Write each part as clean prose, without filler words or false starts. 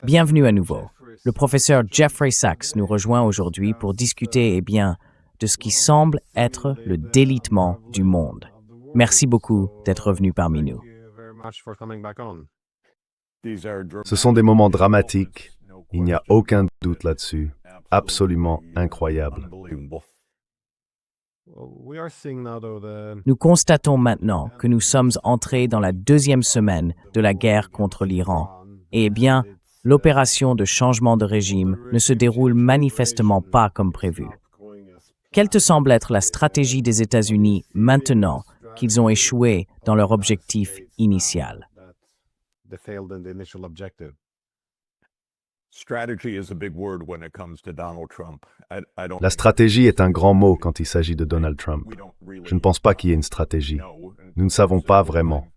Bienvenue à nouveau. Le professeur Jeffrey Sachs nous rejoint aujourd'hui pour discuter de ce qui semble être le délitement du monde. Merci beaucoup d'être revenu parmi nous. Ce sont des moments dramatiques, il n'y a aucun doute là-dessus, absolument incroyables. Nous constatons maintenant que nous sommes entrés dans la deuxième semaine de la guerre contre l'Iran. Et l'opération de changement de régime ne se déroule manifestement pas comme prévu. Quelle te semble être la stratégie des États-Unis maintenant qu'ils ont échoué dans leur objectif initial? La stratégie est un grand mot quand il s'agit de Donald Trump. Je ne pense pas qu'il y ait une stratégie. Nous ne savons pas vraiment.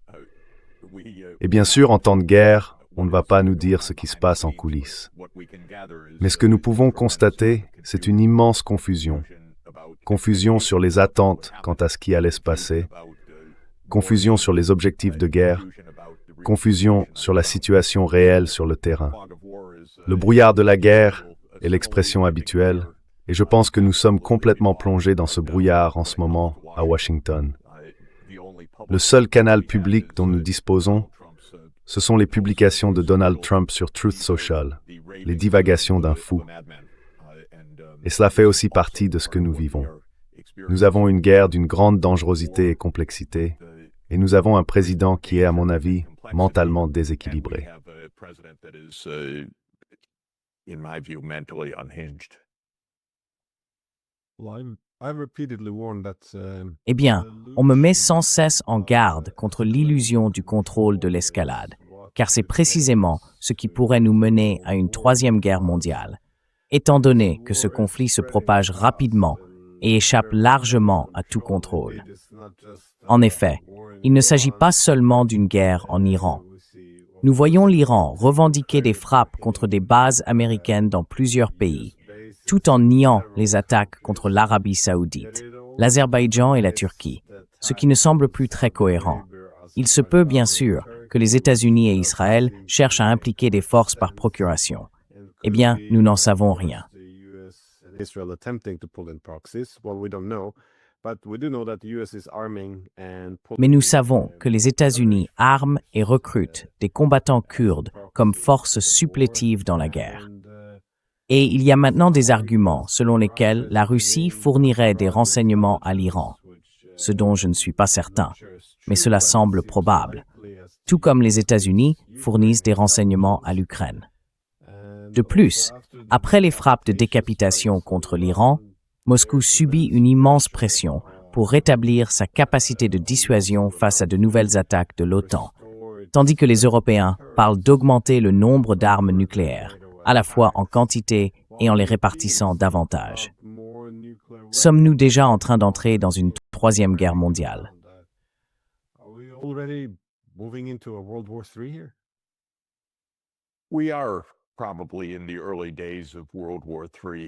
Et bien sûr, en temps de guerre, on ne va pas nous dire ce qui se passe en coulisses. Mais ce que nous pouvons constater, c'est une immense confusion. Confusion sur les attentes quant à ce qui allait se passer, confusion sur les objectifs de guerre, confusion sur la situation réelle sur le terrain. Le brouillard de la guerre est l'expression habituelle, et je pense que nous sommes complètement plongés dans ce brouillard en ce moment à Washington. Le seul canal public dont nous disposons, ce sont les publications de Donald Trump sur Truth Social, les divagations d'un fou. Et cela fait aussi partie de ce que nous vivons. Nous avons une guerre d'une grande dangerosité et complexité, et nous avons un président qui est, à mon avis, mentalement déséquilibré. On me met sans cesse en garde contre l'illusion du contrôle de l'escalade, car c'est précisément ce qui pourrait nous mener à une troisième guerre mondiale, étant donné que ce conflit se propage rapidement et échappe largement à tout contrôle. En effet, il ne s'agit pas seulement d'une guerre en Iran. Nous voyons l'Iran revendiquer des frappes contre des bases américaines dans plusieurs pays, tout en niant les attaques contre l'Arabie saoudite, l'Azerbaïdjan et la Turquie, ce qui ne semble plus très cohérent. Il se peut bien sûr que les États-Unis et Israël cherchent à impliquer des forces par procuration. Nous n'en savons rien. Mais nous savons que les États-Unis arment et recrutent des combattants kurdes comme force supplétive dans la guerre. Et il y a maintenant des arguments selon lesquels la Russie fournirait des renseignements à l'Iran, ce dont je ne suis pas certain, mais cela semble probable, tout comme les États-Unis fournissent des renseignements à l'Ukraine. De plus, après les frappes de décapitation contre l'Iran, Moscou subit une immense pression pour rétablir sa capacité de dissuasion face à de nouvelles attaques de l'OTAN, tandis que les Européens parlent d'augmenter le nombre d'armes nucléaires, à la fois en quantité et en les répartissant davantage. Sommes-nous déjà en train d'entrer dans une troisième guerre mondiale?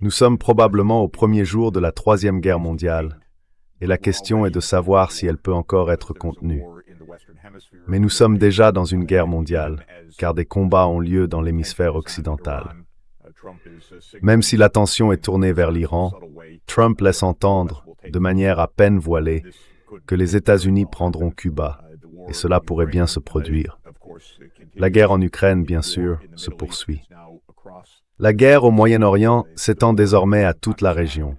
Nous sommes probablement aux premiers jours de la Troisième Guerre mondiale, et la question est de savoir si elle peut encore être contenue. Mais nous sommes déjà dans une guerre mondiale, car des combats ont lieu dans l'hémisphère occidental. Même si l'attention est tournée vers l'Iran, Trump laisse entendre, de manière à peine voilée, que les États-Unis prendront Cuba, et cela pourrait bien se produire. La guerre en Ukraine, bien sûr, se poursuit. La guerre au Moyen-Orient s'étend désormais à toute la région.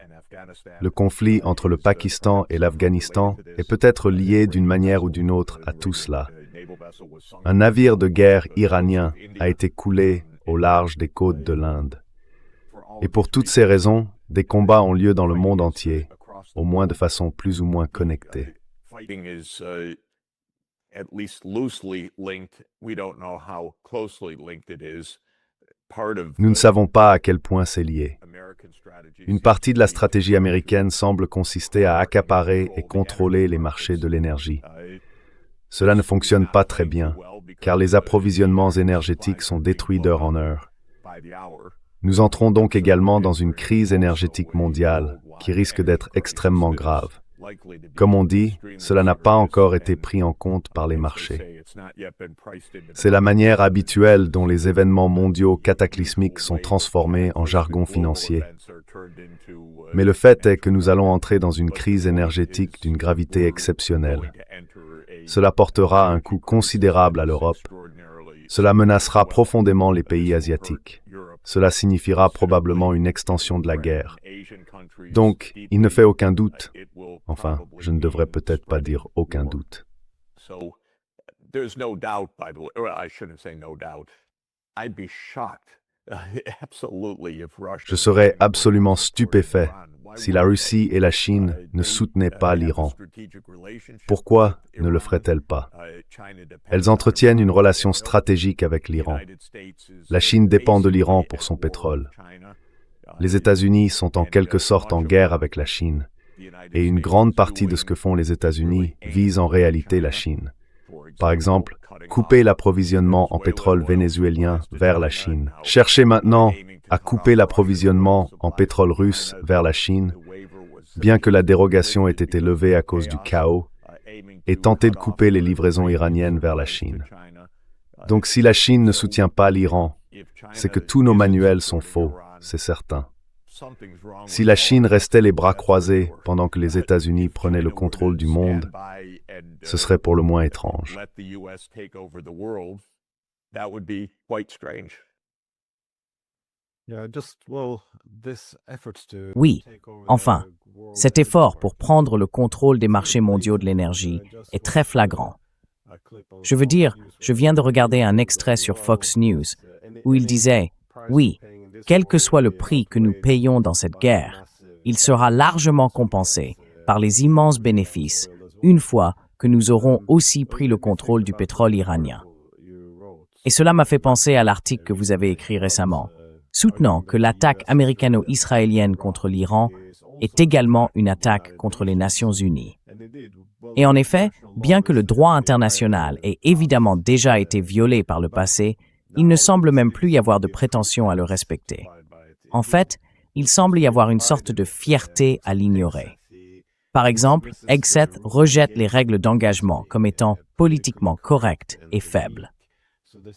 Le conflit entre le Pakistan et l'Afghanistan est peut-être lié d'une manière ou d'une autre à tout cela. Un navire de guerre iranien a été coulé au large des côtes de l'Inde. Et pour toutes ces raisons, des combats ont lieu dans le monde entier, au moins de façon plus ou moins connectée. Nous ne savons pas à quel point c'est lié. Une partie de la stratégie américaine semble consister à accaparer et contrôler les marchés de l'énergie. Cela ne fonctionne pas très bien, car les approvisionnements énergétiques sont détruits d'heure en heure. Nous entrons donc également dans une crise énergétique mondiale qui risque d'être extrêmement grave. Comme on dit, cela n'a pas encore été pris en compte par les marchés. C'est la manière habituelle dont les événements mondiaux cataclysmiques sont transformés en jargon financier. Mais le fait est que nous allons entrer dans une crise énergétique d'une gravité exceptionnelle. Cela portera un coup considérable à l'Europe. Cela menacera profondément les pays asiatiques. Cela signifiera probablement une extension de la guerre. Donc, il ne fait aucun doute. Enfin, je ne devrais peut-être pas dire aucun doute. Je serais absolument stupéfait si la Russie et la Chine ne soutenaient pas l'Iran. Pourquoi ne le ferait-elle pas? Elles entretiennent une relation stratégique avec l'Iran. La Chine dépend de l'Iran pour son pétrole. Les États-Unis sont en quelque sorte en guerre avec la Chine, et une grande partie de ce que font les États-Unis vise en réalité la Chine. Par exemple, couper l'approvisionnement en pétrole vénézuélien vers la Chine. Cherchez maintenant à couper l'approvisionnement en pétrole russe vers la Chine, bien que la dérogation ait été levée à cause du chaos, et tenter de couper les livraisons iraniennes vers la Chine. Donc si la Chine ne soutient pas l'Iran, c'est que tous nos manuels sont faux, c'est certain. Si la Chine restait les bras croisés pendant que les États-Unis prenaient le contrôle du monde, ce serait pour le moins étrange. Oui, enfin, cet effort pour prendre le contrôle des marchés mondiaux de l'énergie est très flagrant. Je veux dire, je viens de regarder un extrait sur Fox News où il disait « Oui, quel que soit le prix que nous payons dans cette guerre, il sera largement compensé par les immenses bénéfices une fois que nous aurons aussi pris le contrôle du pétrole iranien. » Et cela m'a fait penser à l'article que vous avez écrit récemment, soutenant que l'attaque américano-israélienne contre l'Iran est également une attaque contre les Nations Unies. Et en effet, bien que le droit international ait évidemment déjà été violé par le passé, il ne semble même plus y avoir de prétention à le respecter. En fait, il semble y avoir une sorte de fierté à l'ignorer. Par exemple, Hegseth rejette les règles d'engagement comme étant politiquement correctes et faibles.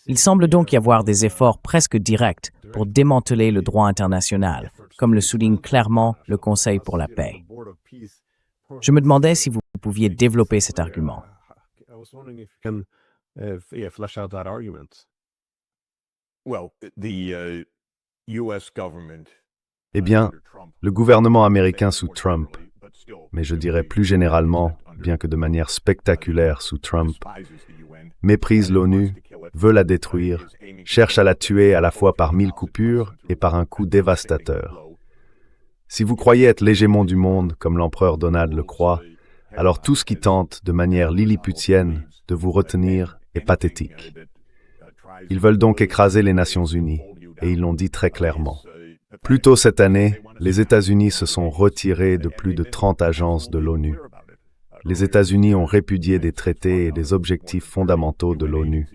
Il semble donc y avoir des efforts presque directs pour démanteler le droit international, comme le souligne clairement le Conseil pour la paix. Je me demandais si vous pouviez développer cet argument. Eh bien, le gouvernement américain sous Trump, mais je dirais plus généralement, bien que de manière spectaculaire sous Trump, méprise l'ONU, veut la détruire, cherche à la tuer à la fois par 1000 coupures et par un coup dévastateur. Si vous croyez être l'hégémon du monde, comme l'empereur Donald le croit, alors tout ce qui tente, de manière lilliputienne, de vous retenir est pathétique. Ils veulent donc écraser les Nations Unies, et ils l'ont dit très clairement. Plus tôt cette année, les États-Unis se sont retirés de plus de 30 agences de l'ONU. Les États-Unis ont répudié des traités et des objectifs fondamentaux de l'ONU.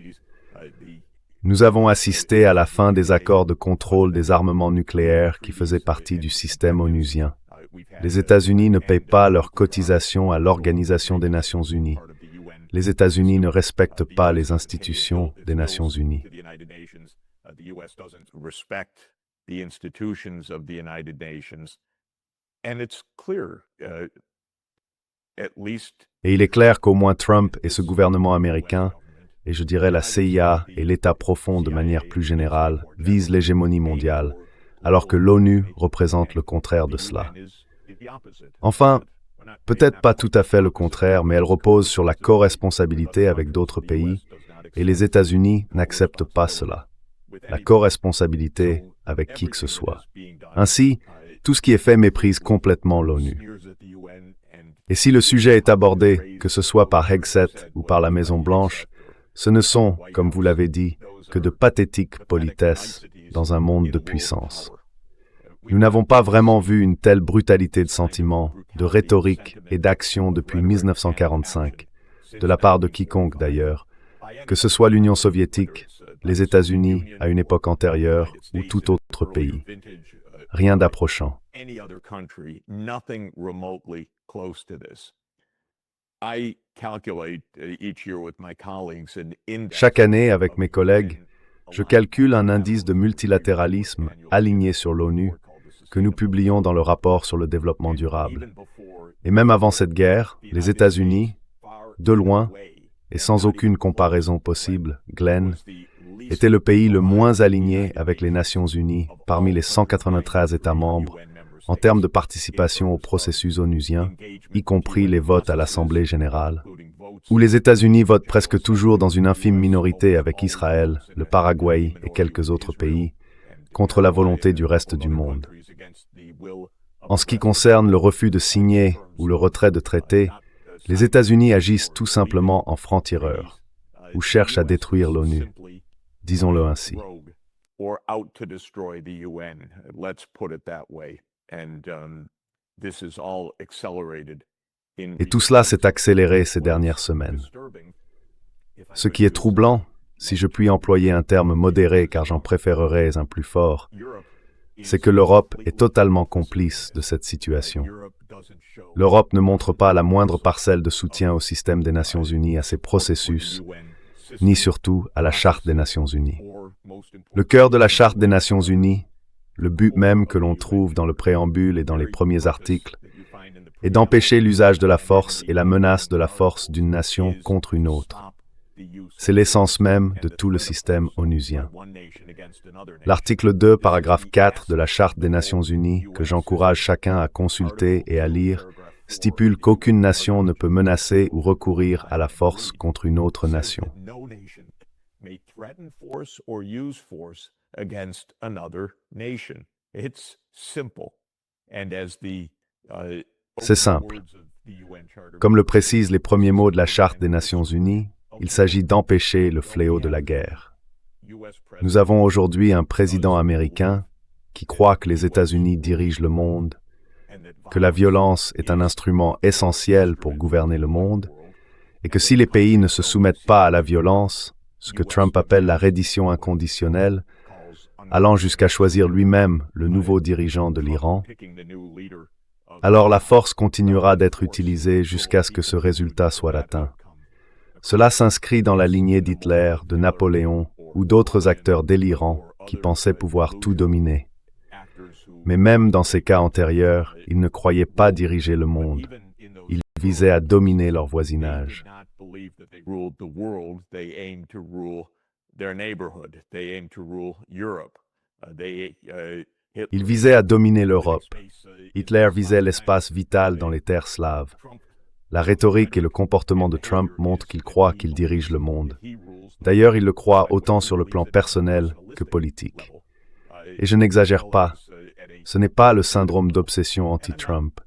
Nous avons assisté à la fin des accords de contrôle des armements nucléaires qui faisaient partie du système onusien. Les États-Unis ne payent pas leurs cotisations à l'Organisation des Nations Unies. Les États-Unis ne respectent pas les institutions des Nations Unies. Et il est clair qu'au moins Trump et ce gouvernement américain, et je dirais la CIA et l'État profond de manière plus générale, visent l'hégémonie mondiale, alors que l'ONU représente le contraire de cela. Enfin, peut-être pas tout à fait le contraire, mais elle repose sur la coresponsabilité avec d'autres pays, et les États-Unis n'acceptent pas cela. La coresponsabilité avec qui que ce soit. Ainsi, tout ce qui est fait méprise complètement l'ONU. Et si le sujet est abordé, que ce soit par Hegseth ou par la Maison-Blanche, ce ne sont, comme vous l'avez dit, que de pathétiques politesses dans un monde de puissance. Nous n'avons pas vraiment vu une telle brutalité de sentiments, de rhétorique et d'action depuis 1945, de la part de quiconque d'ailleurs, que ce soit l'Union soviétique, les États-Unis à une époque antérieure ou tout autre pays. Rien d'approchant. Chaque année, avec mes collègues, je calcule un indice de multilatéralisme aligné sur l'ONU que nous publions dans le rapport sur le développement durable. Et même avant cette guerre, les États-Unis, de loin, et sans aucune comparaison possible, Glenn, était le pays le moins aligné avec les Nations Unies parmi les 193 États membres en termes de participation au processus onusien, y compris les votes à l'Assemblée générale, où les États-Unis votent presque toujours dans une infime minorité avec Israël, le Paraguay et quelques autres pays, contre la volonté du reste du monde. En ce qui concerne le refus de signer ou le retrait de traités, les États-Unis agissent tout simplement en francs-tireurs, ou cherchent à détruire l'ONU, disons-le ainsi. Et tout cela s'est accéléré ces dernières semaines. Ce qui est troublant, si je puis employer un terme modéré car j'en préférerais un plus fort, c'est que l'Europe est totalement complice de cette situation. L'Europe ne montre pas la moindre parcelle de soutien au système des Nations Unies, à ses processus, ni surtout à la Charte des Nations Unies. Le cœur de la Charte des Nations Unies, le but même que l'on trouve dans le préambule et dans les premiers articles, est d'empêcher l'usage de la force et la menace de la force d'une nation contre une autre. C'est l'essence même de tout le système onusien. L'article 2, paragraphe 4 de la Charte des Nations Unies, que j'encourage chacun à consulter et à lire, stipule qu'aucune nation ne peut menacer ou recourir à la force contre une autre nation. C'est simple. Comme le précisent les premiers mots de la Charte des Nations Unies, il s'agit d'empêcher le fléau de la guerre. Nous avons aujourd'hui un président américain qui croit que les États-Unis dirigent le monde, que la violence est un instrument essentiel pour gouverner le monde, et que si les pays ne se soumettent pas à la violence, ce que Trump appelle la reddition inconditionnelle, allant jusqu'à choisir lui-même le nouveau dirigeant de l'Iran, alors la force continuera d'être utilisée jusqu'à ce que ce résultat soit atteint. Cela s'inscrit dans la lignée d'Hitler, de Napoléon ou d'autres acteurs délirants qui pensaient pouvoir tout dominer. Mais même dans ces cas antérieurs, ils ne croyaient pas diriger le monde. Ils visaient à dominer leur voisinage. Ils visaient à dominer l'Europe. Hitler visait l'espace vital dans les terres slaves. La rhétorique et le comportement de Trump montrent qu'il croit qu'il dirige le monde. D'ailleurs, il le croit autant sur le plan personnel que politique. Et je n'exagère pas. Ce n'est pas le syndrome d'obsession anti-Trump.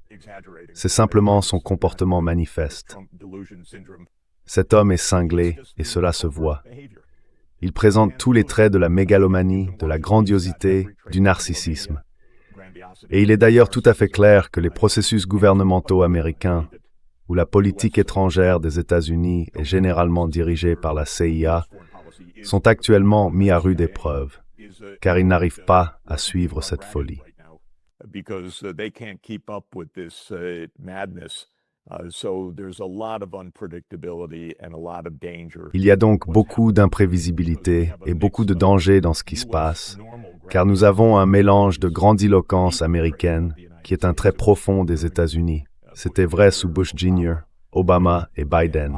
C'est simplement son comportement manifeste. Cet homme est cinglé et cela se voit. Il présente tous les traits de la mégalomanie, de la grandiosité, du narcissisme. Et il est d'ailleurs tout à fait clair que les processus gouvernementaux américains, où la politique étrangère des États-Unis est généralement dirigée par la CIA, sont actuellement mis à rude épreuve, car ils n'arrivent pas à suivre cette folie. Il y a donc beaucoup d'imprévisibilité et beaucoup de danger dans ce qui se passe, car nous avons un mélange de grandiloquence américaine qui est un trait profond des États-Unis. C'était vrai sous Bush Jr., Obama et Biden.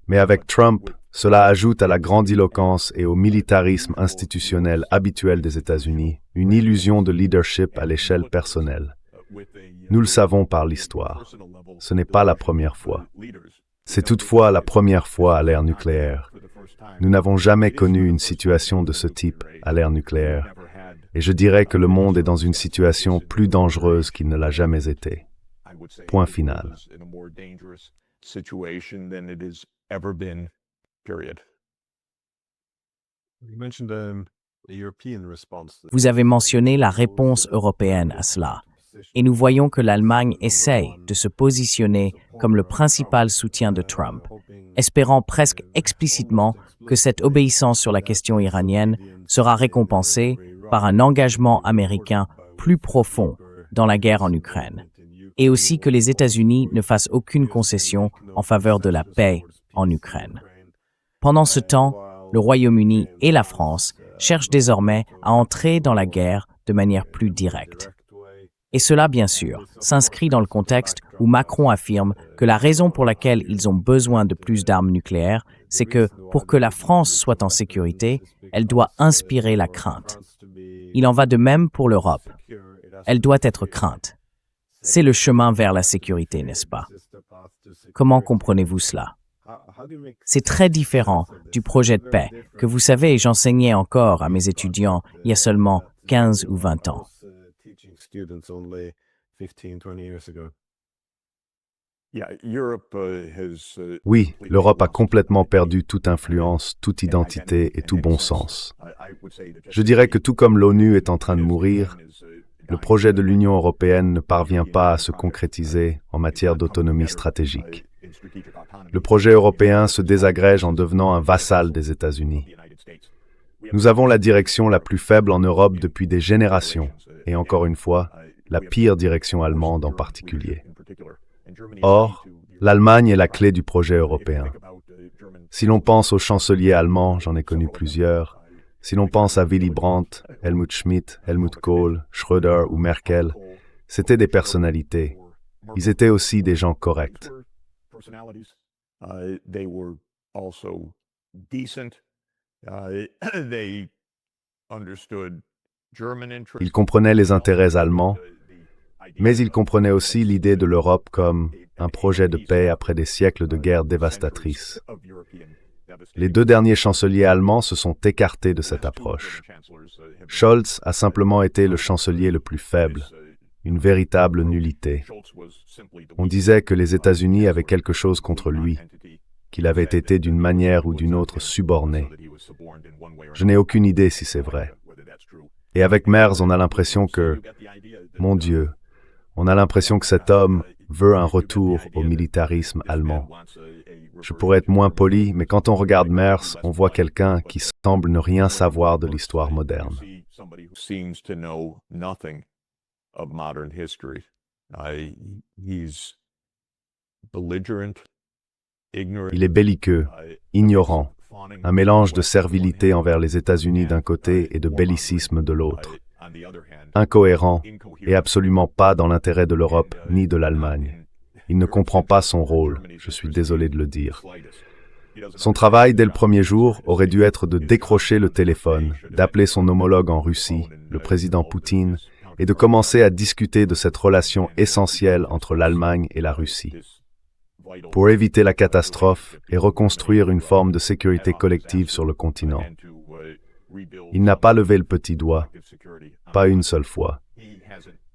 Mais avec Trump, cela ajoute à la grandiloquence et au militarisme institutionnel habituel des États-Unis une illusion de leadership à l'échelle personnelle. Nous le savons par l'histoire. Ce n'est pas la première fois. C'est toutefois la première fois à l'ère nucléaire. Nous n'avons jamais connu une situation de ce type à l'ère nucléaire. Et je dirais que le monde est dans une situation plus dangereuse qu'il ne l'a jamais été. Point final. Vous avez mentionné la réponse européenne à cela. Et nous voyons que l'Allemagne essaye de se positionner comme le principal soutien de Trump, espérant presque explicitement que cette obéissance sur la question iranienne sera récompensée par un engagement américain plus profond dans la guerre en Ukraine. et aussi que les États-Unis ne fassent aucune concession en faveur de la paix en Ukraine. Pendant ce temps, le Royaume-Uni et la France cherchent désormais à entrer dans la guerre de manière plus directe. Et cela, bien sûr, s'inscrit dans le contexte où Macron affirme que la raison pour laquelle ils ont besoin de plus d'armes nucléaires, c'est que pour que la France soit en sécurité, elle doit inspirer la crainte. Il en va de même pour l'Europe. Elle doit être crainte. C'est le chemin vers la sécurité, n'est-ce pas? Comment comprenez-vous cela? C'est très différent du projet de paix que vous savez, j'enseignais encore à mes étudiants il y a seulement 15 ou 20 ans. Oui, l'Europe a complètement perdu toute influence, toute identité et tout bon sens. Je dirais que tout comme l'ONU est en train de mourir, le projet de l'Union européenne ne parvient pas à se concrétiser en matière d'autonomie stratégique. Le projet européen se désagrège en devenant un vassal des États-Unis. Nous avons la direction la plus faible en Europe depuis des générations, et encore une fois, la pire direction allemande en particulier. Or, l'Allemagne est la clé du projet européen. Si l'on pense aux chanceliers allemands, j'en ai connu plusieurs, si l'on pense à Willy Brandt, Helmut Schmidt, Helmut Kohl, Schröder ou Merkel, c'étaient des personnalités. Ils étaient aussi des gens corrects. Ils comprenaient les intérêts allemands, mais ils comprenaient aussi l'idée de l'Europe comme un projet de paix après des siècles de guerres dévastatrices. Les deux derniers chanceliers allemands se sont écartés de cette approche. Scholz a simplement été le chancelier le plus faible, une véritable nullité. On disait que les États-Unis avaient quelque chose contre lui, qu'il avait été d'une manière ou d'une autre suborné. Je n'ai aucune idée si c'est vrai. Et avec Merz, on a l'impression que, mon Dieu, on a l'impression que cet homme veut un retour au militarisme allemand. Je pourrais être moins poli, mais quand on regarde Merz, on voit quelqu'un qui semble ne rien savoir de l'histoire moderne. Il est belliqueux, ignorant, un mélange de servilité envers les États-Unis d'un côté et de bellicisme de l'autre. Incohérent et absolument pas dans l'intérêt de l'Europe ni de l'Allemagne. Il ne comprend pas son rôle, je suis désolé de le dire. Son travail, dès le premier jour, aurait dû être de décrocher le téléphone, d'appeler son homologue en Russie, le président Poutine, et de commencer à discuter de cette relation essentielle entre l'Allemagne et la Russie. Pour éviter la catastrophe et reconstruire une forme de sécurité collective sur le continent. Il n'a pas levé le petit doigt, pas une seule fois.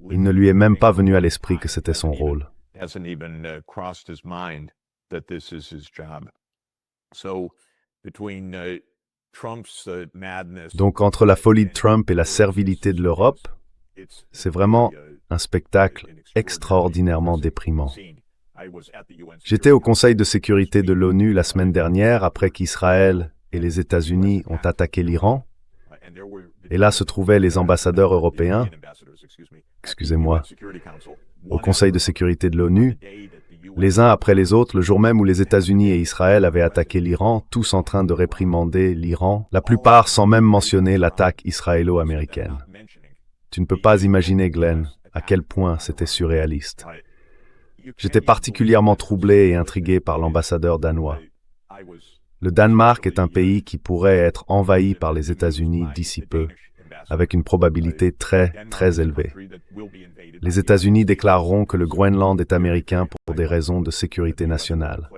Il ne lui est même pas venu à l'esprit que c'était son rôle. Donc entre la folie de Trump et la servilité de l'Europe, c'est vraiment un spectacle extraordinairement déprimant. J'étais au Conseil de sécurité de l'ONU la semaine dernière après qu'Israël et les États-Unis ont attaqué l'Iran. Et là se trouvaient les ambassadeurs européens, au Conseil de sécurité de l'ONU, les uns après les autres, le jour même où les États-Unis et Israël avaient attaqué l'Iran, tous en train de réprimander l'Iran, la plupart sans même mentionner l'attaque israélo-américaine. Tu ne peux pas imaginer, Glenn, à quel point c'était surréaliste. J'étais particulièrement troublé et intrigué par l'ambassadeur danois. Le Danemark est un pays qui pourrait être envahi par les États-Unis d'ici peu, avec une probabilité très, très élevée. Les États-Unis déclareront que le Groenland est américain pour des raisons de sécurité nationale.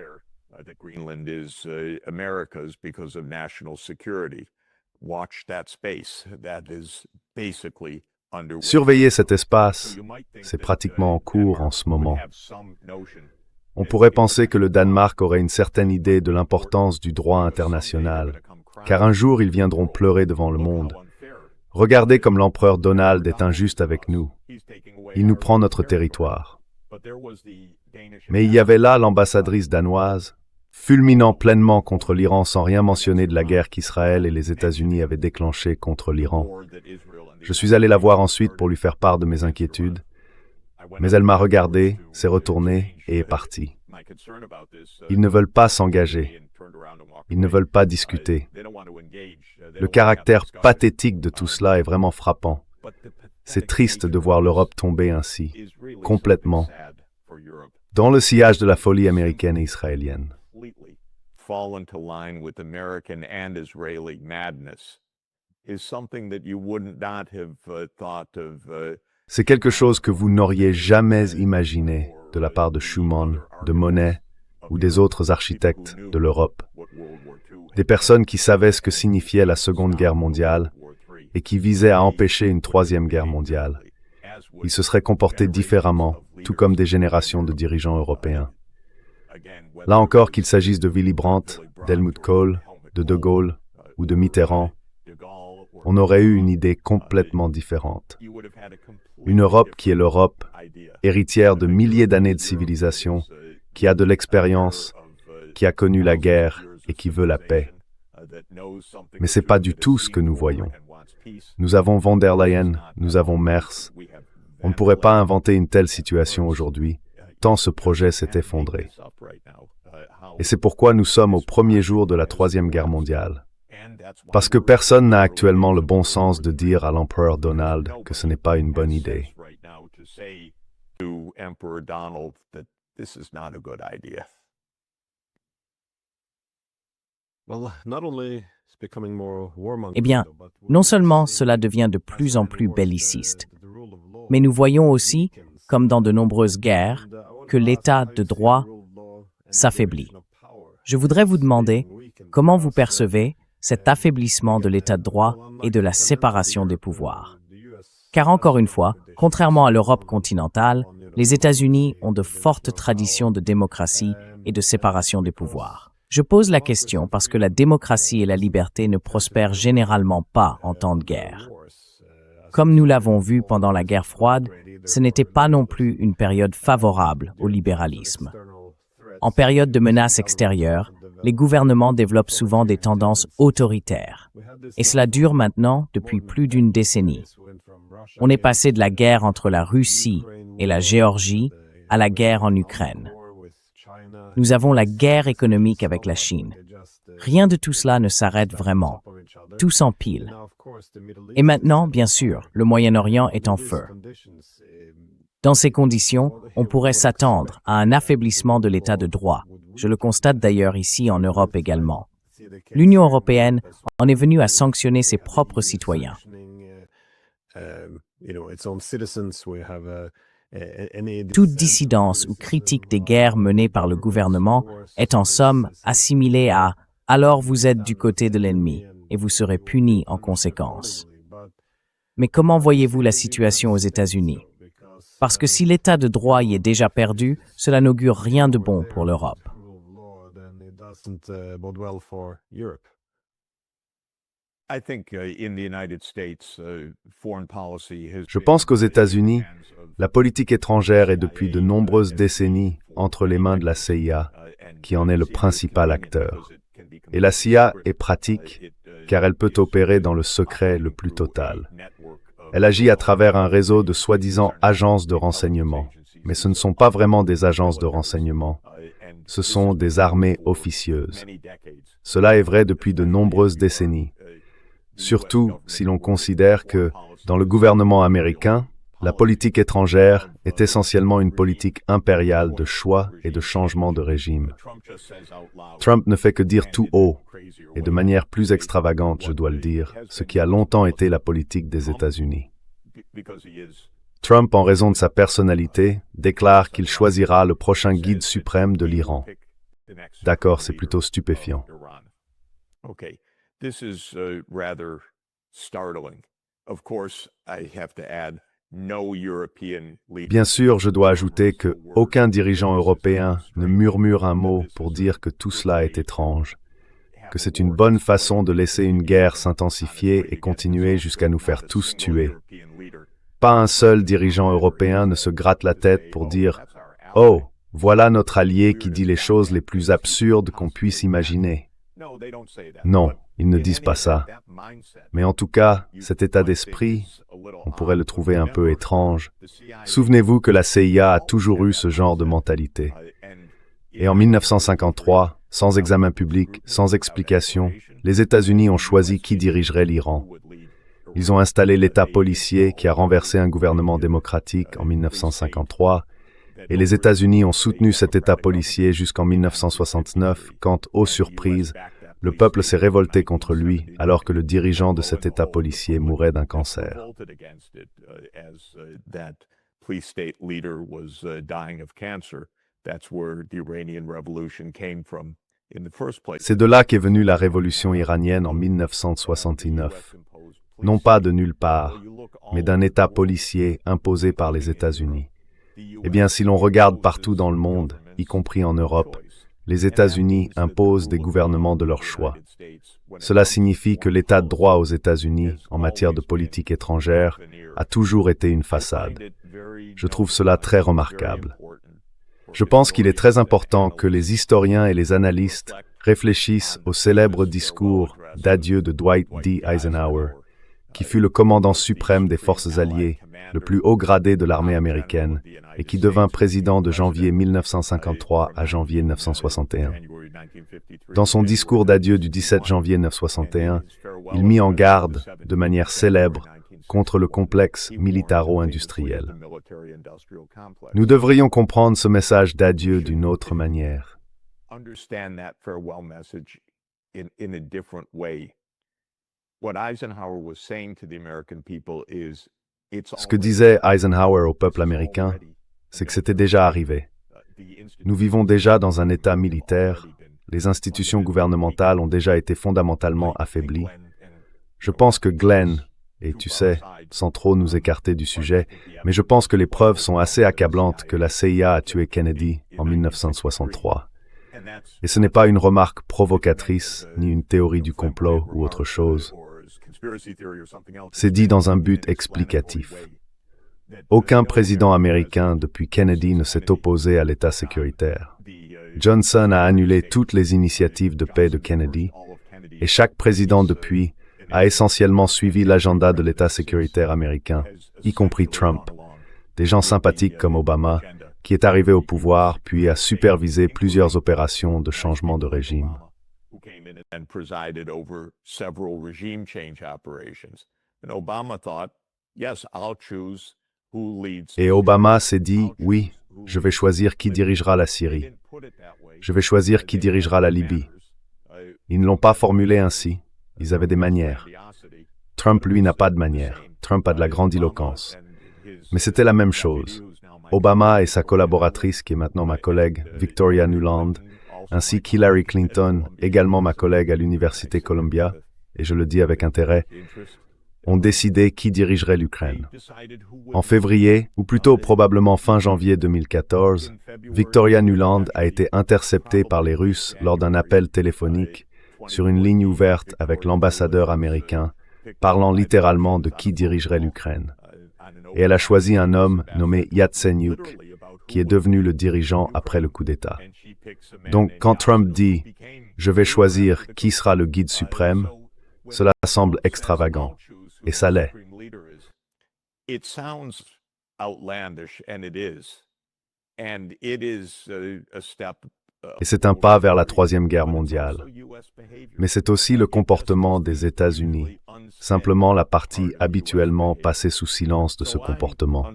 Surveiller cet espace, c'est pratiquement en cours en ce moment. On pourrait penser que le Danemark aurait une certaine idée de l'importance du droit international, car un jour ils viendront pleurer devant le monde. Regardez comme l'empereur Donald est injuste avec nous. Il nous prend notre territoire. Mais il y avait là l'ambassadrice danoise, fulminant pleinement contre l'Iran sans rien mentionner de la guerre qu'Israël et les États-Unis avaient déclenchée contre l'Iran. Je suis allé la voir ensuite pour lui faire part de mes inquiétudes. Mais elle m'a regardé, s'est retournée et est partie. Ils ne veulent pas s'engager. Ils ne veulent pas discuter. Le caractère pathétique de tout cela est vraiment frappant. C'est triste de voir l'Europe tomber ainsi, complètement, dans le sillage de la folie américaine et israélienne. Fall into line with American and Israeli madness is something that you would not have thought of. C'est quelque chose que vous n'auriez jamais imaginé de la part de Schuman, de Monnet ou des autres architectes de l'Europe. Des personnes qui savaient ce que signifiait la Seconde Guerre mondiale et qui visaient à empêcher une Troisième Guerre mondiale. Ils se seraient comportés différemment, tout comme des générations de dirigeants européens. Là encore, qu'il s'agisse de Willy Brandt, d'Helmut Kohl, de Gaulle ou de Mitterrand, on aurait eu une idée complètement différente. Une Europe qui est l'Europe, héritière de milliers d'années de civilisation, qui a de l'expérience, qui a connu la guerre et qui veut la paix. Mais ce n'est pas du tout ce que nous voyons. Nous avons von der Leyen, nous avons Merz. On ne pourrait pas inventer une telle situation aujourd'hui, tant ce projet s'est effondré. Et c'est pourquoi nous sommes au premier jour de la Troisième Guerre mondiale. Parce que personne n'a actuellement le bon sens de dire à l'empereur Donald que ce n'est pas une bonne idée. Eh bien, non seulement cela devient de plus en plus belliciste, mais nous voyons aussi, comme dans de nombreuses guerres, que l'état de droit s'affaiblit. Je voudrais vous demander comment vous percevez cet affaiblissement de l'état de droit et de la séparation des pouvoirs. Car encore une fois, contrairement à l'Europe continentale, les États-Unis ont de fortes traditions de démocratie et de séparation des pouvoirs. Je pose la question parce que la démocratie et la liberté ne prospèrent généralement pas en temps de guerre. Comme nous l'avons vu pendant la guerre froide, ce n'était pas non plus une période favorable au libéralisme. En période de menaces extérieures, les gouvernements développent souvent des tendances autoritaires. Et cela dure maintenant depuis plus d'une décennie. On est passé de la guerre entre la Russie et la Géorgie à la guerre en Ukraine. Nous avons la guerre économique avec la Chine. Rien de tout cela ne s'arrête vraiment. Tout s'empile. Et maintenant, bien sûr, le Moyen-Orient est en feu. Dans ces conditions, on pourrait s'attendre à un affaiblissement de l'état de droit. Je le constate d'ailleurs ici en Europe également. L'Union européenne en est venue à sanctionner ses propres citoyens. Toute dissidence ou critique des guerres menées par le gouvernement est en somme assimilée à « alors vous êtes du côté de l'ennemi et vous serez punis en conséquence ». Mais comment voyez-vous la situation aux États-Unis? Parce que si l'état de droit y est déjà perdu, cela n'augure rien de bon pour l'Europe. Je pense qu'aux États-Unis, la politique étrangère est depuis de nombreuses décennies entre les mains de la CIA, qui en est le principal acteur. Et la CIA est pratique, car elle peut opérer dans le secret le plus total. Elle agit à travers un réseau de soi-disant agences de renseignement. Mais ce ne sont pas vraiment des agences de renseignement. Ce sont des armées officieuses. Cela est vrai depuis de nombreuses décennies. Surtout si l'on considère que, dans le gouvernement américain, la politique étrangère est essentiellement une politique impériale de choix et de changement de régime. Trump ne fait que dire tout haut, et de manière plus extravagante, je dois le dire, ce qui a longtemps été la politique des États-Unis. Trump, en raison de sa personnalité, déclare qu'il choisira le prochain guide suprême de l'Iran. D'accord, c'est plutôt stupéfiant. Bien sûr, je dois ajouter que aucun dirigeant européen ne murmure un mot pour dire que tout cela est étrange, que c'est une bonne façon de laisser une guerre s'intensifier et continuer jusqu'à nous faire tous tuer. Pas un seul dirigeant européen ne se gratte la tête pour dire « Oh, voilà notre allié qui dit les choses les plus absurdes qu'on puisse imaginer ». Non, ils ne disent pas ça. Mais en tout cas, cet état d'esprit, on pourrait le trouver un peu étrange. Souvenez-vous que la CIA a toujours eu ce genre de mentalité. Et en 1953, sans examen public, sans explication, les États-Unis ont choisi qui dirigerait l'Iran. Ils ont installé l'État policier qui a renversé un gouvernement démocratique en 1953, et les États-Unis ont soutenu cet État policier jusqu'en 1969, quand, ô surprise, le peuple s'est révolté contre lui alors que le dirigeant de cet État policier mourait d'un cancer. C'est de là qu'est venue la révolution iranienne en 1969. Non pas de nulle part, mais d'un État policier imposé par les États-Unis. Eh bien, si l'on regarde partout dans le monde, y compris en Europe, les États-Unis imposent des gouvernements de leur choix. Cela signifie que l'État de droit aux États-Unis, en matière de politique étrangère, a toujours été une façade. Je trouve cela très remarquable. Je pense qu'il est très important que les historiens et les analystes réfléchissent au célèbre discours d'adieu de Dwight D. Eisenhower, qui fut le commandant suprême des forces alliées, le plus haut gradé de l'armée américaine, et qui devint président de janvier 1953 à janvier 1961. Dans son discours d'adieu du 17 janvier 1961, il mit en garde, de manière célèbre, contre le complexe militaro-industriel. Nous devrions comprendre ce message d'adieu d'une autre manière. Ce que disait Eisenhower au peuple américain, c'est que c'était déjà arrivé. Nous vivons déjà dans un État militaire, les institutions gouvernementales ont déjà été fondamentalement affaiblies. Je pense que Glenn, et tu sais, sans trop nous écarter du sujet, mais je pense que les preuves sont assez accablantes que la CIA a tué Kennedy en 1963. Et ce n'est pas une remarque provocatrice, ni une théorie du complot ou autre chose. C'est dit dans un but explicatif. Aucun président américain depuis Kennedy ne s'est opposé à l'État sécuritaire. Johnson a annulé toutes les initiatives de paix de Kennedy, et chaque président depuis a essentiellement suivi l'agenda de l'État sécuritaire américain, y compris Trump, des gens sympathiques comme Obama, qui est arrivé au pouvoir puis a supervisé plusieurs opérations de changement de régime. Et Obama s'est dit, oui, je vais choisir qui dirigera la Syrie. Je vais choisir qui dirigera la Libye. Ils ne l'ont pas formulé ainsi. Ils avaient des manières. Trump, lui, n'a pas de manières. Trump a de la grandiloquence. Mais c'était la même chose. Obama et sa collaboratrice, qui est maintenant ma collègue, Victoria Nuland, ainsi qu'Hillary Clinton, également ma collègue à l'Université Columbia, et je le dis avec intérêt, ont décidé qui dirigerait l'Ukraine. En février, ou plutôt probablement fin janvier 2014, Victoria Nuland a été interceptée par les Russes lors d'un appel téléphonique sur une ligne ouverte avec l'ambassadeur américain, parlant littéralement de qui dirigerait l'Ukraine. Et elle a choisi un homme nommé Yatsenyuk, qui est devenu le dirigeant après le coup d'État. Donc, quand Trump dit « Je vais choisir qui sera le guide suprême », cela semble extravagant, et ça l'est. Et c'est un pas vers la Troisième Guerre mondiale. Mais c'est aussi le comportement des États-Unis, simplement la partie habituellement passée sous silence de ce comportement.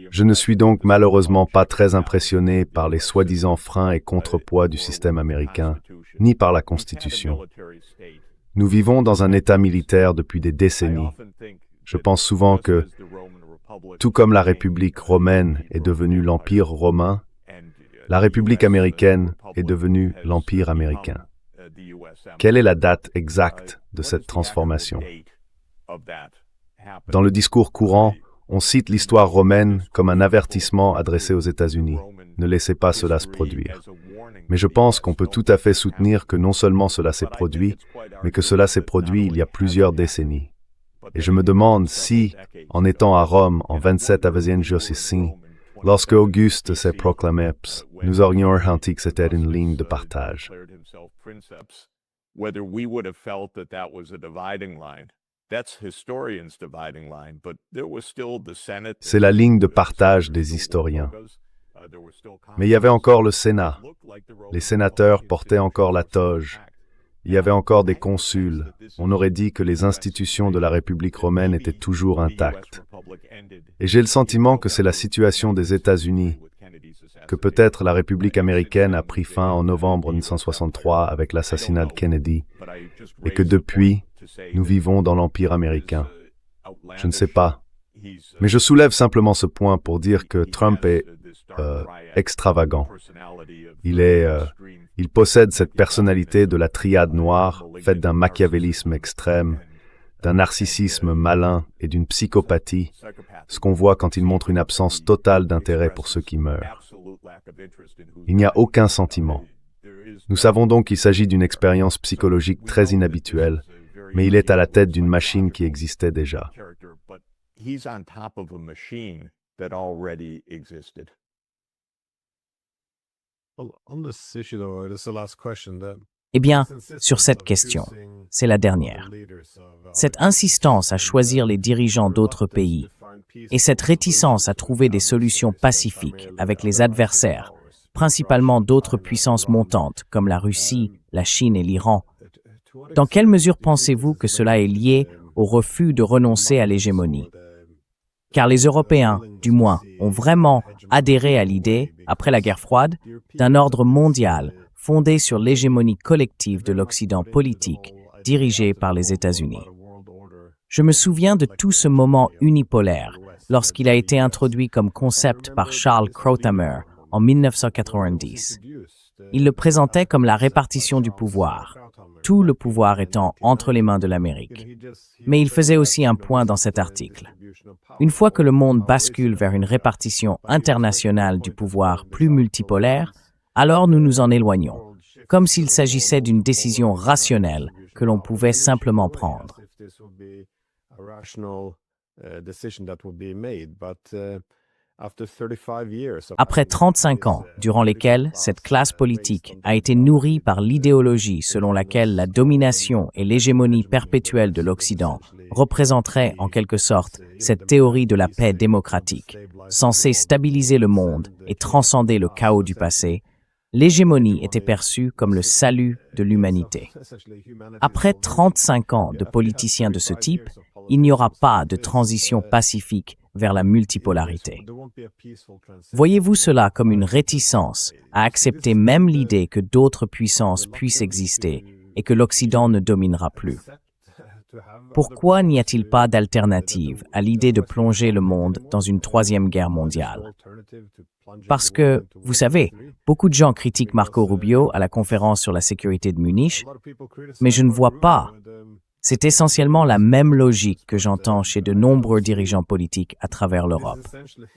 Je ne suis donc malheureusement pas très impressionné par les soi-disant freins et contrepoids du système américain, ni par la Constitution. Nous vivons dans un État militaire depuis des décennies. Je pense souvent que, tout comme la République romaine est devenue l'Empire romain, la République américaine est devenue l'Empire américain. Quelle est la date exacte de cette transformation? Dans le discours courant, on cite l'histoire romaine comme un avertissement adressé aux États-Unis. Ne laissez pas cela se produire. Mais je pense qu'on peut tout à fait soutenir que non seulement cela s'est produit, mais que cela s'est produit il y a plusieurs décennies. Et je me demande si, en étant à Rome en 27 Avesienjosi, Lorsque Auguste s'est proclamé, nous aurions ressenti que c'était une ligne de partage. Whether we would have felt that that was a dividing line. That's historians' dividing line, but there was still the Senate. C'est la ligne de partage des historiens. Mais il y avait encore le Sénat. Les sénateurs portaient encore la toge. Il y avait encore des consuls. On aurait dit que les institutions de la République romaine étaient toujours intactes. Et j'ai le sentiment que c'est la situation des États-Unis, que peut-être la République américaine a pris fin en novembre 1963 avec l'assassinat de Kennedy, et que depuis, nous vivons dans l'Empire américain. Je ne sais pas. Mais je soulève simplement ce point pour dire que Trump est extravagant. Il possède cette personnalité de la triade noire, faite d'un machiavélisme extrême, d'un narcissisme malin et d'une psychopathie, ce qu'on voit quand il montre une absence totale d'intérêt pour ceux qui meurent. Il n'y a aucun sentiment. Nous savons donc qu'il s'agit d'une expérience psychologique très inhabituelle, mais il est à la tête d'une machine qui existait déjà. Eh bien, sur cette question, c'est la dernière. Cette insistance à choisir les dirigeants d'autres pays et cette réticence à trouver des solutions pacifiques avec les adversaires, principalement d'autres puissances montantes comme la Russie, la Chine et l'Iran, dans quelle mesure pensez-vous que cela est lié au refus de renoncer à l'hégémonie? Car les Européens, du moins, ont vraiment adhéré à l'idée, après la guerre froide, d'un ordre mondial fondé sur l'hégémonie collective de l'Occident politique, dirigé par les États-Unis. Je me souviens de tout ce moment unipolaire lorsqu'il a été introduit comme concept par Charles Krauthammer en 1990. Il le présentait comme la répartition du pouvoir, tout le pouvoir étant entre les mains de l'Amérique. Mais il faisait aussi un point dans cet article. Une fois que le monde bascule vers une répartition internationale du pouvoir plus multipolaire, alors nous nous en éloignons, comme s'il s'agissait d'une décision rationnelle que l'on pouvait simplement prendre. Après 35 ans, durant lesquels cette classe politique a été nourrie par l'idéologie selon laquelle la domination et l'hégémonie perpétuelle de l'Occident représenteraient en quelque sorte cette théorie de la paix démocratique, censée stabiliser le monde et transcender le chaos du passé, l'hégémonie était perçue comme le salut de l'humanité. Après 35 ans de politiciens de ce type, il n'y aura pas de transition pacifique vers la multipolarité. Voyez-vous cela comme une réticence à accepter même l'idée que d'autres puissances puissent exister et que l'Occident ne dominera plus? Pourquoi n'y a-t-il pas d'alternative à l'idée de plonger le monde dans une troisième guerre mondiale? Parce que, vous savez, beaucoup de gens critiquent Marco Rubio à la conférence sur la sécurité de Munich, mais je ne vois pas. C'est essentiellement la même logique que j'entends chez de nombreux dirigeants politiques à travers l'Europe.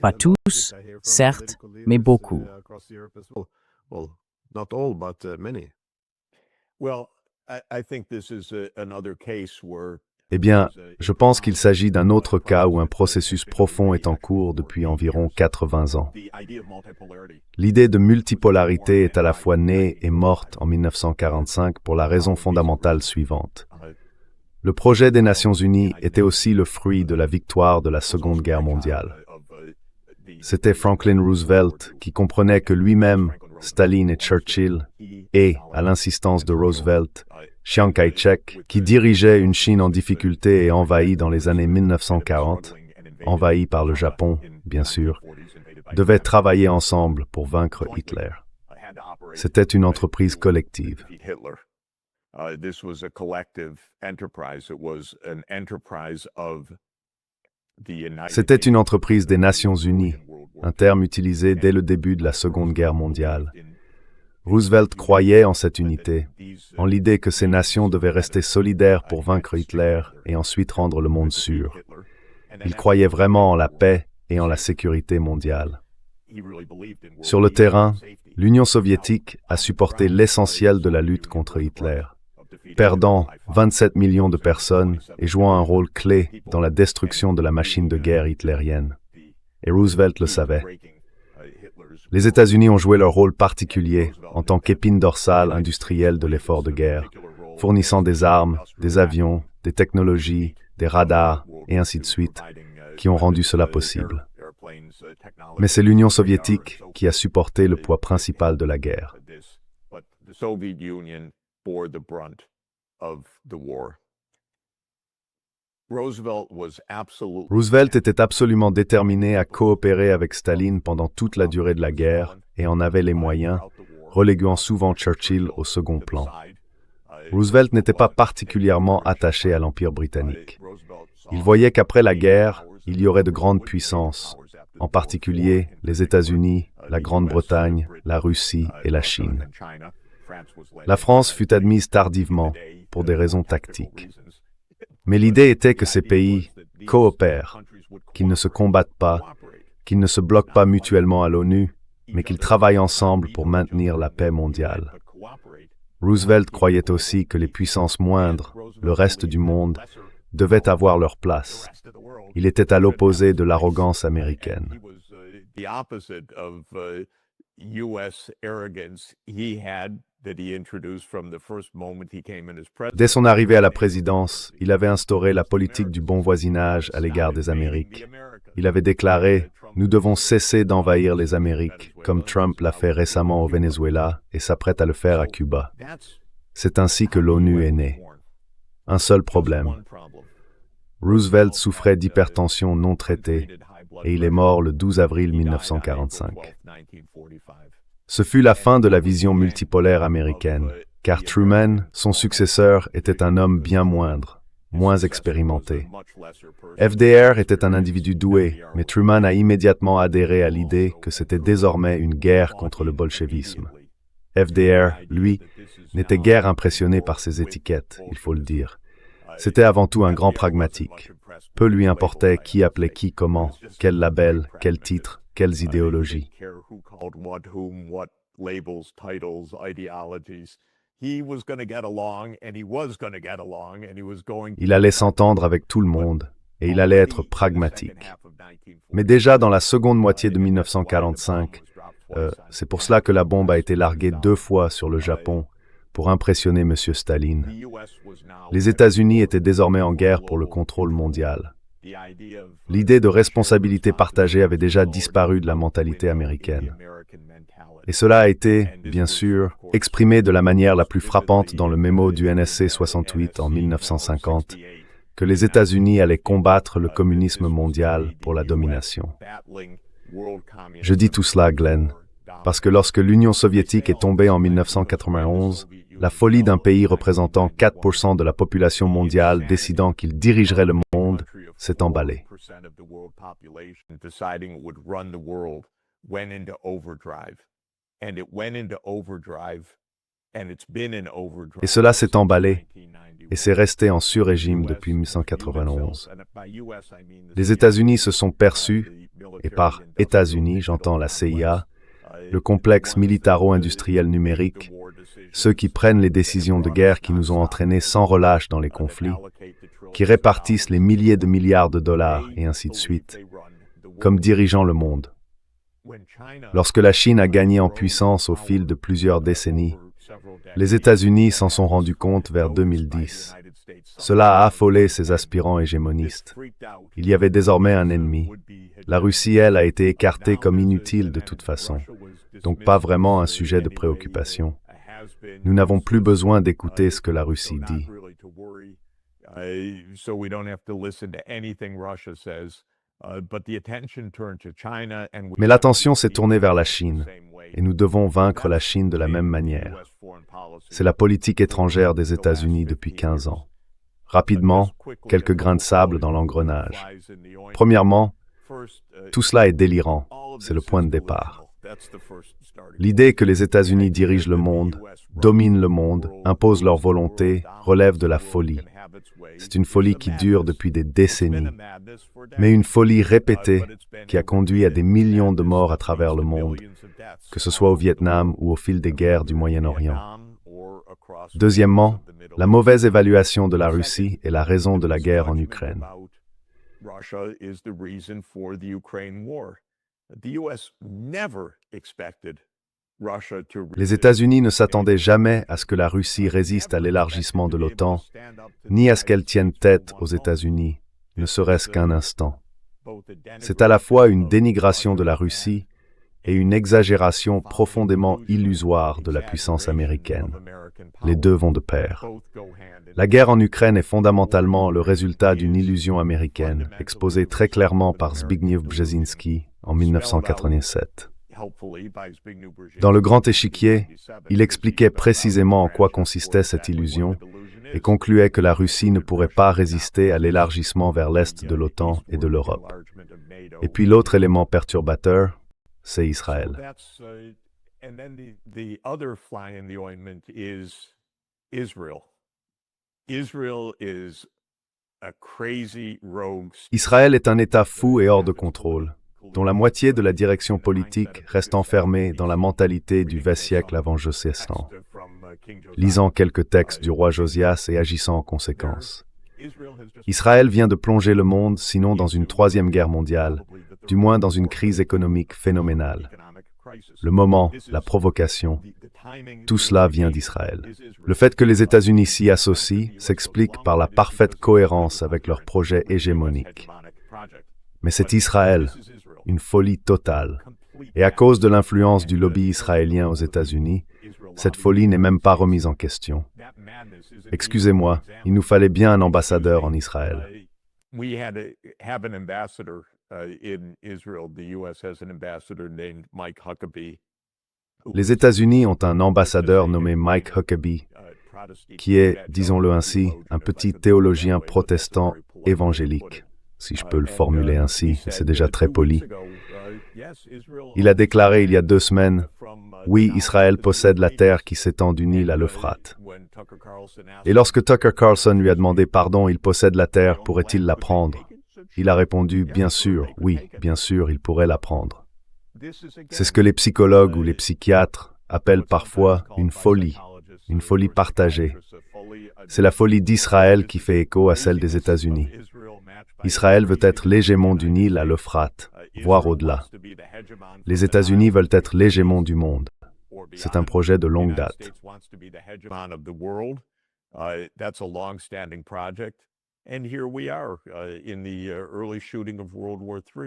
Pas tous, certes, mais beaucoup. Eh bien, je pense qu'il s'agit d'un autre cas où un processus profond est en cours depuis environ 80 ans. L'idée de multipolarité est à la fois née et morte en 1945 pour la raison fondamentale suivante. Le projet des Nations Unies était aussi le fruit de la victoire de la Seconde Guerre mondiale. C'était Franklin Roosevelt qui comprenait que lui-même, Staline et Churchill, et, à l'insistance de Roosevelt, Chiang Kai-shek, qui dirigeait une Chine en difficulté et envahie dans les années 1940, envahie par le Japon, bien sûr, devaient travailler ensemble pour vaincre Hitler. C'était une entreprise collective. C'était une entreprise des Nations Unies, un terme utilisé dès le début de la Seconde Guerre mondiale. Roosevelt croyait en cette unité, en l'idée que ces nations devaient rester solidaires pour vaincre Hitler et ensuite rendre le monde sûr. Il croyait vraiment en la paix et en la sécurité mondiale. Sur le terrain, l'Union soviétique a supporté l'essentiel de la lutte contre Hitler, perdant 27 millions de personnes et jouant un rôle clé dans la destruction de la machine de guerre hitlérienne. Et Roosevelt le savait. Les États-Unis ont joué leur rôle particulier en tant qu'épine dorsale industrielle de l'effort de guerre, fournissant des armes, des avions, des technologies, des radars, et ainsi de suite, qui ont rendu cela possible. Mais c'est l'Union soviétique qui a supporté le poids principal de la guerre. Roosevelt était absolument déterminé à coopérer avec Staline pendant toute la durée de la guerre et en avait les moyens, reléguant souvent Churchill au second plan. Roosevelt n'était pas particulièrement attaché à l'Empire britannique. Il voyait qu'après la guerre, il y aurait de grandes puissances, en particulier les États-Unis, la Grande-Bretagne, la Russie et la Chine. La France fut admise tardivement pour des raisons tactiques. Mais l'idée était que ces pays coopèrent, qu'ils ne se combattent pas, qu'ils ne se bloquent pas mutuellement à l'ONU, mais qu'ils travaillent ensemble pour maintenir la paix mondiale. Roosevelt croyait aussi que les puissances moindres, le reste du monde, devaient avoir leur place. Il était à l'opposé de l'arrogance américaine. Dès son arrivée à la présidence, il avait instauré la politique du bon voisinage à l'égard des Amériques. Il avait déclaré « Nous devons cesser d'envahir les Amériques, comme Trump l'a fait récemment au Venezuela et s'apprête à le faire à Cuba. » C'est ainsi que l'ONU est née. Un seul problème. Roosevelt souffrait d'hypertension non traitée et il est mort le 12 avril 1945. Ce fut la fin de la vision multipolaire américaine, car Truman, son successeur, était un homme bien moindre, moins expérimenté. FDR était un individu doué, mais Truman a immédiatement adhéré à l'idée que c'était désormais une guerre contre le bolchevisme. FDR, lui, n'était guère impressionné par ces étiquettes, il faut le dire. C'était avant tout un grand pragmatique. Peu lui importait qui appelait qui comment, quel label, quel titre, quelles idéologies. Il allait s'entendre avec tout le monde, et il allait être pragmatique. Mais déjà dans la seconde moitié de 1945, c'est pour cela que la bombe a été larguée 2 fois sur le Japon, pour impressionner M. Staline. Les États-Unis étaient désormais en guerre pour le contrôle mondial. L'idée de responsabilité partagée avait déjà disparu de la mentalité américaine. Et cela a été, bien sûr, exprimé de la manière la plus frappante dans le mémo du NSC 68 en 1950, que les États-Unis allaient combattre le communisme mondial pour la domination. Je dis tout cela, Glenn, parce que lorsque l'Union soviétique est tombée en 1991, la folie d'un pays représentant 4% de la population mondiale décidant qu'il dirigerait le monde s'est emballée. Et cela s'est emballé et c'est resté en sur-régime depuis 1991. Les États-Unis se sont perçus, et par États-Unis, j'entends la CIA, le complexe militaro-industriel numérique, ceux qui prennent les décisions de guerre qui nous ont entraînés sans relâche dans les conflits, qui répartissent les milliers de milliards de dollars, et ainsi de suite, comme dirigeant le monde. Lorsque la Chine a gagné en puissance au fil de plusieurs décennies, les États-Unis s'en sont rendus compte vers 2010. Cela a affolé ces aspirants hégémonistes. Il y avait désormais un ennemi. La Russie, elle, a été écartée comme inutile de toute façon, donc pas vraiment un sujet de préoccupation. Nous n'avons plus besoin d'écouter ce que la Russie dit. Mais l'attention s'est tournée vers la Chine, et nous devons vaincre la Chine de la même manière. C'est la politique étrangère des États-Unis depuis 15 ans. Rapidement, quelques grains de sable dans l'engrenage. Premièrement, tout cela est délirant, c'est le point de départ. L'idée que les États-Unis dirigent le monde, dominent le monde, imposent leur volonté, relève de la folie. C'est une folie qui dure depuis des décennies, mais une folie répétée qui a conduit à des millions de morts à travers le monde, que ce soit au Vietnam ou au fil des guerres du Moyen-Orient. Deuxièmement, la mauvaise évaluation de la Russie est la raison de la guerre en Ukraine. The US never expected Russia to Les États-Unis ne s'attendaient jamais à ce que la Russie résiste à l'élargissement de l'OTAN, ni à ce qu'elle tienne tête aux États-Unis, ne serait-ce qu'un instant. C'est à la fois une dénigration de la Russie et une exagération profondément illusoire de la puissance américaine. Les deux vont de pair. La guerre en Ukraine est fondamentalement le résultat d'une illusion américaine, exposée très clairement par Zbigniew Brzezinski en 1987. Dans le Grand Échiquier, il expliquait précisément en quoi consistait cette illusion et concluait que la Russie ne pourrait pas résister à l'élargissement vers l'est de l'OTAN et de l'Europe. Et puis l'autre élément perturbateur, c'est Israël. Israël est un État fou et hors de contrôle, dont la moitié de la direction politique reste enfermée dans la mentalité du XX siècle avant Josias, lisant quelques textes du roi Josias et agissant en conséquence. Israël vient de plonger le monde, sinon dans une troisième guerre mondiale, du moins dans une crise économique phénoménale. Le moment, la provocation, tout cela vient d'Israël. Le fait que les États-Unis s'y associent s'explique par la parfaite cohérence avec leur projet hégémonique. Mais c'est Israël, une folie totale. Et à cause de l'influence du lobby israélien aux États-Unis, cette folie n'est même pas remise en question. Excusez-moi, il nous fallait bien un ambassadeur en Israël. Les États-Unis ont un ambassadeur nommé Mike Huckabee, qui est, disons-le ainsi, un petit théologien protestant évangélique, si je peux le formuler ainsi, c'est déjà très poli. Il a déclaré il y a 2 semaines, « Oui, Israël possède la terre qui s'étend du Nil à l'Euphrate. » Et lorsque Tucker Carlson lui a demandé pardon, il possède la terre, pourrait-il la prendre? Il a répondu, bien sûr, oui, bien sûr, il pourrait la prendre. C'est ce que les psychologues ou les psychiatres appellent parfois une folie partagée. C'est la folie d'Israël qui fait écho à celle des États-Unis. Israël veut être l'hégémon du Nil à l'Euphrate, voire au-delà. Les États-Unis veulent être l'hégémon du monde. C'est un projet de longue date.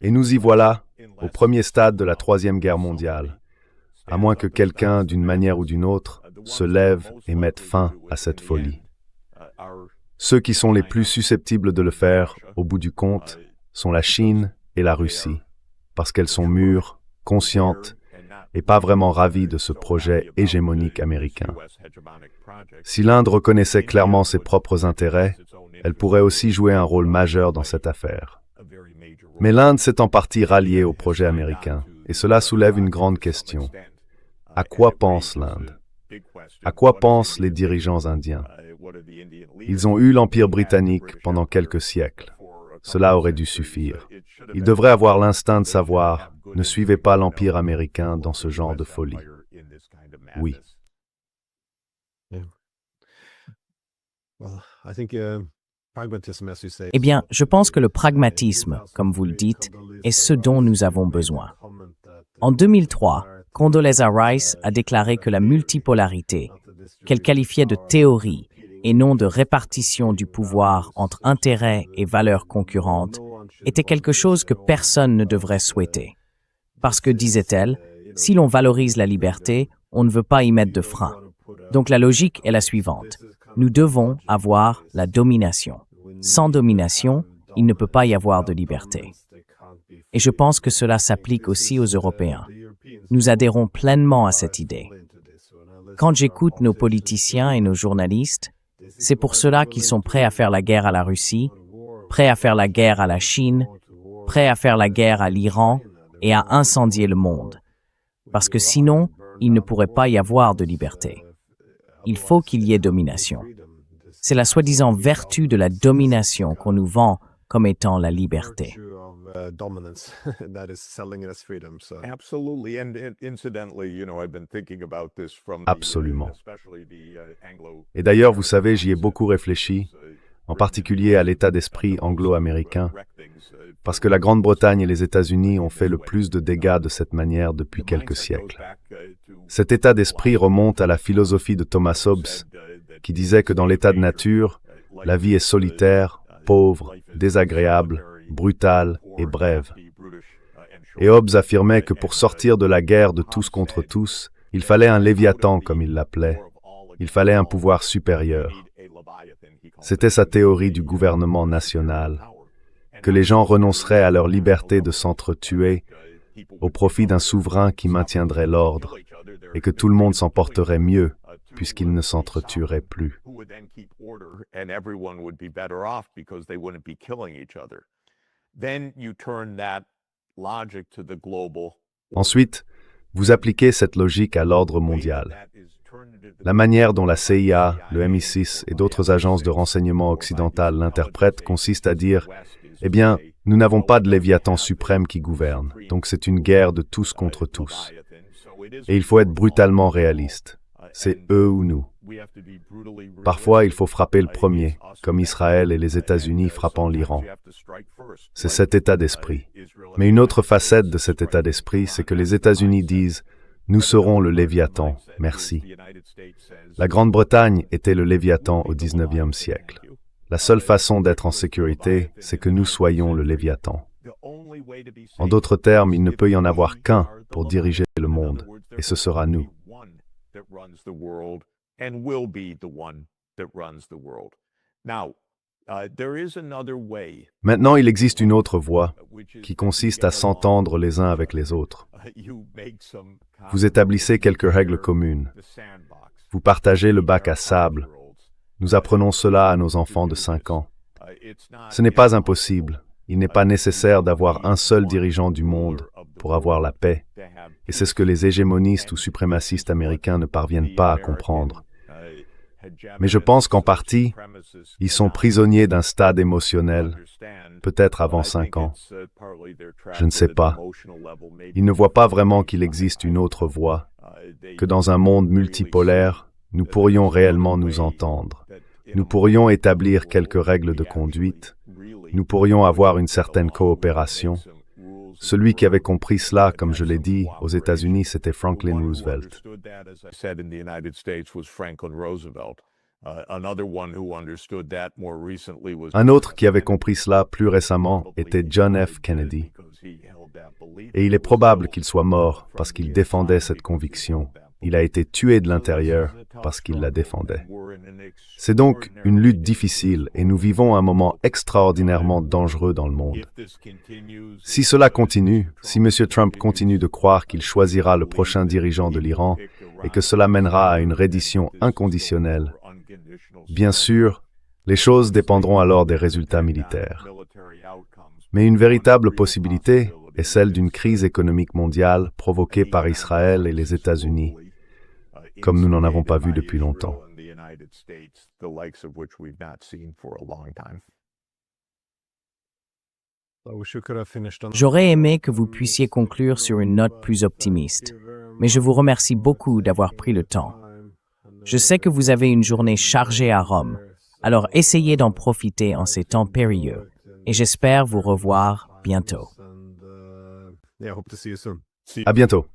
Et nous y voilà, au premier stade de la Troisième Guerre mondiale, à moins que quelqu'un, d'une manière ou d'une autre, se lève et mette fin à cette folie. Ceux qui sont les plus susceptibles de le faire, au bout du compte, sont la Chine et la Russie, parce qu'elles sont mûres, conscientes et pas vraiment ravies de ce projet hégémonique américain. Si l'Inde reconnaissait clairement ses propres intérêts, elle pourrait aussi jouer un rôle majeur dans cette affaire. Mais l'Inde s'est en partie ralliée au projet américain, et cela soulève une grande question. À quoi pense l'Inde? À quoi pensent les dirigeants indiens? Ils ont eu l'Empire britannique pendant quelques siècles. Cela aurait dû suffire. Ils devraient avoir l'instinct de savoir, ne suivez pas l'Empire américain dans ce genre de folie. Oui. Eh bien, je pense que le pragmatisme, comme vous le dites, est ce dont nous avons besoin. En 2003, Condoleezza Rice a déclaré que la multipolarité, qu'elle qualifiait de théorie et non de répartition du pouvoir entre intérêts et valeurs concurrentes, était quelque chose que personne ne devrait souhaiter. Parce que, disait-elle, si l'on valorise la liberté, on ne veut pas y mettre de frein. Donc la logique est la suivante. Nous devons avoir la domination. Sans domination, il ne peut pas y avoir de liberté. Et je pense que cela s'applique aussi aux Européens. Nous adhérons pleinement à cette idée. Quand j'écoute nos politiciens et nos journalistes, c'est pour cela qu'ils sont prêts à faire la guerre à la Russie, prêts à faire la guerre à la Chine, prêts à faire la guerre à l'Iran et à incendier le monde. Parce que sinon, il ne pourrait pas y avoir de liberté. Il faut qu'il y ait domination. C'est la soi-disant vertu de la domination qu'on nous vend comme étant la liberté. Absolument. Et d'ailleurs, vous savez, j'y ai beaucoup réfléchi, en particulier à l'état d'esprit anglo-américain, parce que la Grande-Bretagne et les États-Unis ont fait le plus de dégâts de cette manière depuis quelques siècles. Cet état d'esprit remonte à la philosophie de Thomas Hobbes, qui disait que dans l'état de nature, la vie est solitaire, pauvre, désagréable, brutale et brève. Et Hobbes affirmait que pour sortir de la guerre de tous contre tous, il fallait un léviathan, comme il l'appelait. Il fallait un pouvoir supérieur. C'était sa théorie du gouvernement national, que les gens renonceraient à leur liberté de s'entretuer au profit d'un souverain qui maintiendrait l'ordre, et que tout le monde s'en porterait mieux, puisqu'il ne s'entretuerait plus. Ensuite, vous appliquez cette logique à l'ordre mondial. La manière dont la CIA, le MI6 et d'autres agences de renseignement occidentales l'interprètent consiste à dire « Eh bien, nous n'avons pas de léviathan suprême qui gouverne, donc c'est une guerre de tous contre tous. » Et il faut être brutalement réaliste. C'est eux ou nous. Parfois, il faut frapper le premier, comme Israël et les États-Unis frappant l'Iran. C'est cet état d'esprit. Mais une autre facette de cet état d'esprit, c'est que les États-Unis disent « Nous serons le Léviathan, merci ». La Grande-Bretagne était le Léviathan au XIXe siècle. La seule façon d'être en sécurité, c'est que nous soyons le Léviathan. En d'autres termes, il ne peut y en avoir qu'un pour diriger le monde, et ce sera nous. Maintenant, il existe une autre voie qui consiste à s'entendre les uns avec les autres. Vous établissez quelques règles communes. Vous partagez le bac à sable. Nous apprenons cela à nos enfants de 5 ans. Ce n'est pas impossible. Il n'est pas nécessaire d'avoir un seul dirigeant du monde pour avoir la paix. Et c'est ce que les hégémonistes ou suprémacistes américains ne parviennent pas à comprendre. Mais je pense qu'en partie, ils sont prisonniers d'un stade émotionnel, peut-être avant 5 ans. Je ne sais pas. Ils ne voient pas vraiment qu'il existe une autre voie, que dans un monde multipolaire, nous pourrions réellement nous entendre. Nous pourrions établir quelques règles de conduite. Nous pourrions avoir une certaine coopération. Celui qui avait compris cela, comme je l'ai dit, aux États-Unis, c'était Franklin Roosevelt. Un autre qui avait compris cela plus récemment était John F. Kennedy. Et il est probable qu'il soit mort parce qu'il défendait cette conviction. Il a été tué de l'intérieur parce qu'il la défendait. C'est donc une lutte difficile et nous vivons un moment extraordinairement dangereux dans le monde. Si cela continue, si M. Trump continue de croire qu'il choisira le prochain dirigeant de l'Iran et que cela mènera à une reddition inconditionnelle, bien sûr, les choses dépendront alors des résultats militaires. Mais une véritable possibilité est celle d'une crise économique mondiale provoquée par Israël et les États-Unis, comme nous n'en avons pas vu depuis longtemps. J'aurais aimé que vous puissiez conclure sur une note plus optimiste, mais je vous remercie beaucoup d'avoir pris le temps. Je sais que vous avez une journée chargée à Rome, alors essayez d'en profiter en ces temps périlleux, et j'espère vous revoir bientôt. À bientôt.